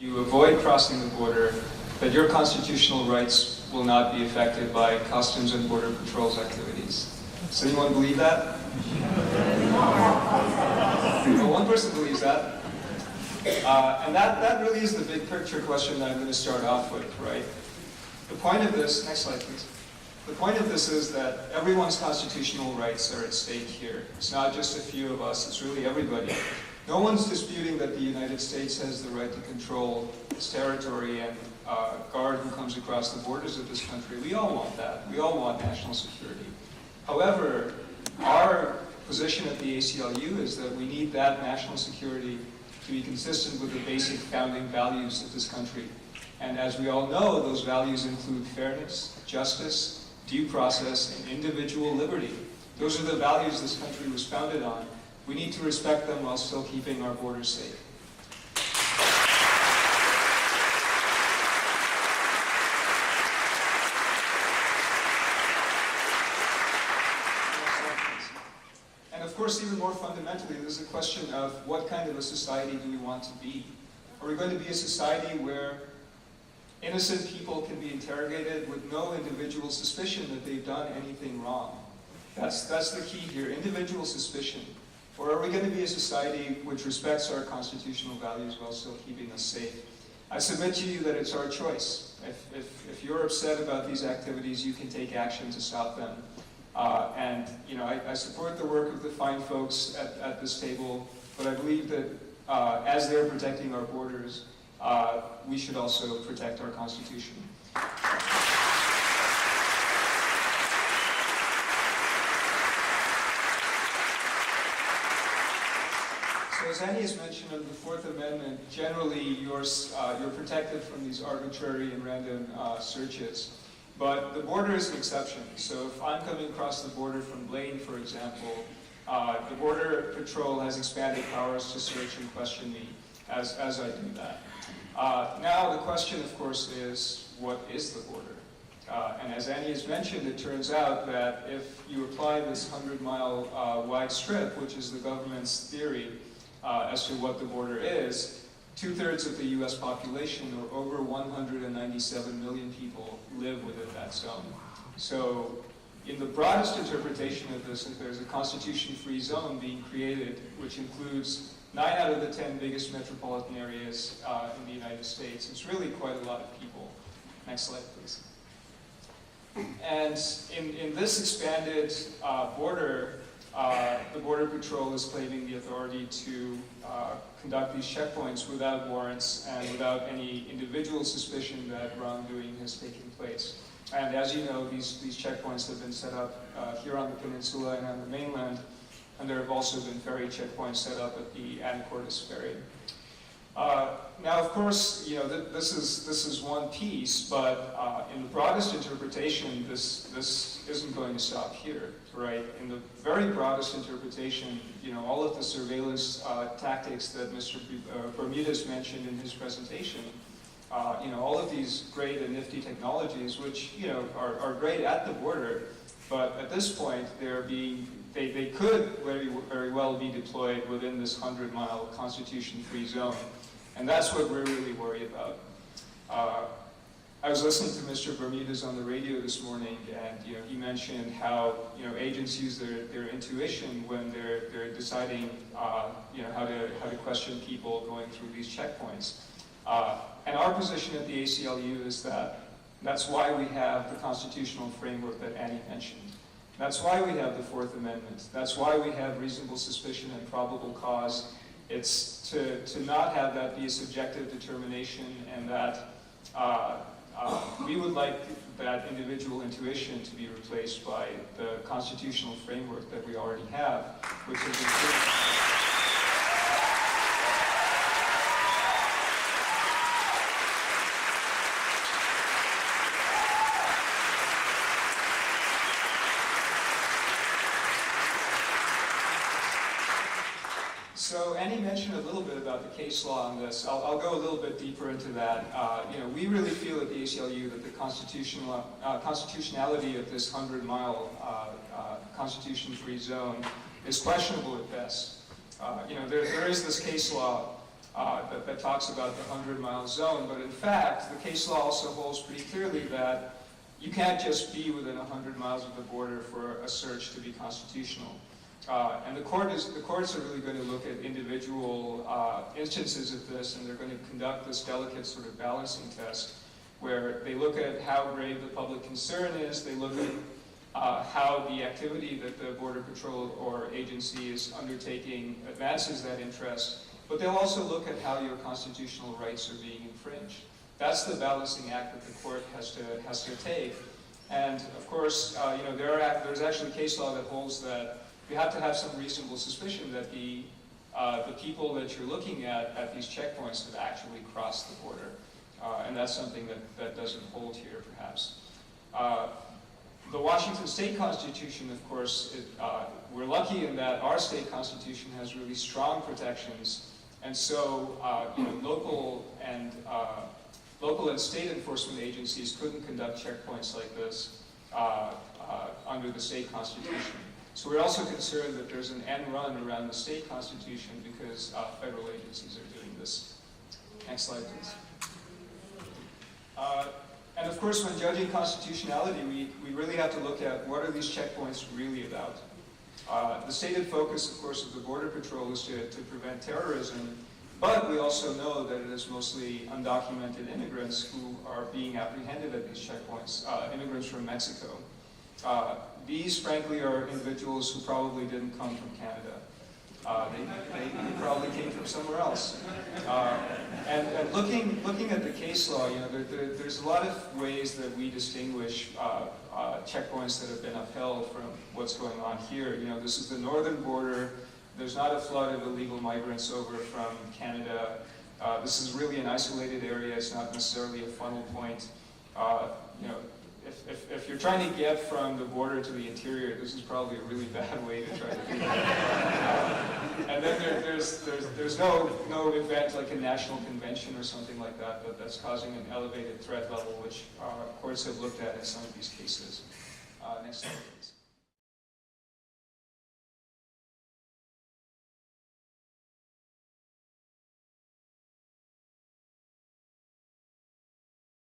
You avoid crossing the border, that your constitutional rights will not be affected by Customs and Border Patrol's activities. Does anyone believe that? Well, one person believes that. And that really is the big picture question that I'm going to start off with, right? The point of this, next slide please. The point of this is that everyone's constitutional rights are at stake here. It's not just a few of us, it's really everybody. No one's disputing that the United States has the right to control its territory and guard who comes across the borders of this country. We all want that. We all want national security. However, our position at the ACLU is that we need that national security to be consistent with the basic founding values of this country. And as we all know, those values include fairness, justice, due process, and individual liberty. Those are the values this country was founded on. We need to respect them while still keeping our borders safe. And of course, even more fundamentally, there's a question of what kind of a society do we want to be? Are we going to be a society where innocent people can be interrogated with no individual suspicion that they've done anything wrong? That's the key here, individual suspicion. Or are we going to be a society which respects our constitutional values while still keeping us safe? I submit to you that it's our choice. If you're upset about these activities, you can take action to stop them. And you know, I support the work of the fine folks at this table, but I believe that as they're protecting our borders, we should also protect our Constitution. So as Annie has mentioned, under the Fourth Amendment, generally you're protected from these arbitrary and random searches. But the border is an exception. So if I'm coming across the border from Blaine, for example, the Border Patrol has expanded powers to search and question me as I do that. Now the question, of course, is what is the border? And as Annie has mentioned, it turns out that if you apply this 100-mile wide strip, which is the government's theory as to what the border is, 2/3 of the US population, or over 197 million people, live within that zone. So in the broadest interpretation of this, if there's a constitution-free zone being created, which includes 9 out of the 10 biggest metropolitan areas in the United States, it's really quite a lot of people. Next slide, please. And in this expanded border, the Border Patrol is claiming the authority to conduct these checkpoints without warrants and without any individual suspicion that wrongdoing has taken place. And as you know, these checkpoints have been set up here on the peninsula and on the mainland, and there have also been ferry checkpoints set up at the Anacortes Ferry. Now, of course, you know, this is one piece, but in the broadest interpretation, this isn't going to stop here, right? In the very broadest interpretation, you know, all of the surveillance tactics that Mr. Bermudez mentioned in his presentation, you know, all of these great and nifty technologies, which, you know, are great at the border, but at this point, they could very well be deployed within this 100-mile constitution-free zone. And that's what we're really worried about. I was listening to Mr. Bermudez on the radio this morning, and you know, he mentioned how, you know, agents use their intuition when they're deciding you know, how to question people going through these checkpoints. And our position at the ACLU is that that's why we have the constitutional framework that Annie mentioned. That's why we have the Fourth Amendment. That's why we have reasonable suspicion and probable cause. It's to not have that be a subjective determination, and that we would like that individual intuition to be replaced by the constitutional framework that we already have, which is included. So Annie mentioned a little bit about the case law on this. I'll go a little bit deeper into that. You know, we really feel at the ACLU that the constitutionality of this 100-mile constitution-free zone is questionable at best. You know, there is this case law that talks about the 100-mile zone. But in fact, the case law also holds pretty clearly that you can't just be within 100 miles of the border for a search to be constitutional. And the courts are really going to look at individual instances of this, and they're going to conduct this delicate sort of balancing test where they look at how grave the public concern is, they look at how the activity that the Border Patrol or agency is undertaking advances that interest, but they'll also look at how your constitutional rights are being infringed. That's the balancing act that the court has to take. And of course, there's actually case law that holds that you have to have some reasonable suspicion that the people that you're looking at these checkpoints have actually crossed the border. And that's something that doesn't hold here, perhaps. The Washington State Constitution, of course, we're lucky in that our state constitution has really strong protections. And so, local and state enforcement agencies couldn't conduct checkpoints like this under the state constitution. So we're also concerned that there's an end run around the state constitution because federal agencies are doing this. Next slide, please. And of course, when judging constitutionality, we really have to look at what are these checkpoints really about. The stated focus, of course, of the Border Patrol is to prevent terrorism, but we also know that it is mostly undocumented immigrants who are being apprehended at these checkpoints, immigrants from Mexico. These, frankly, are individuals who probably didn't come from Canada. They probably came from somewhere else. And looking at the case law, there's a lot of ways that we distinguish checkpoints that have been upheld from what's going on here. This is the northern border. There's not a flood of illegal migrants over from Canada. This is really an isolated area. It's not necessarily a funnel point. If you're trying to get from the border to the interior, this is probably a really bad way to try to do that. And then there's no event like a national convention or something like that that's causing an elevated threat level, which courts have looked at in some of these cases. Next slide, please.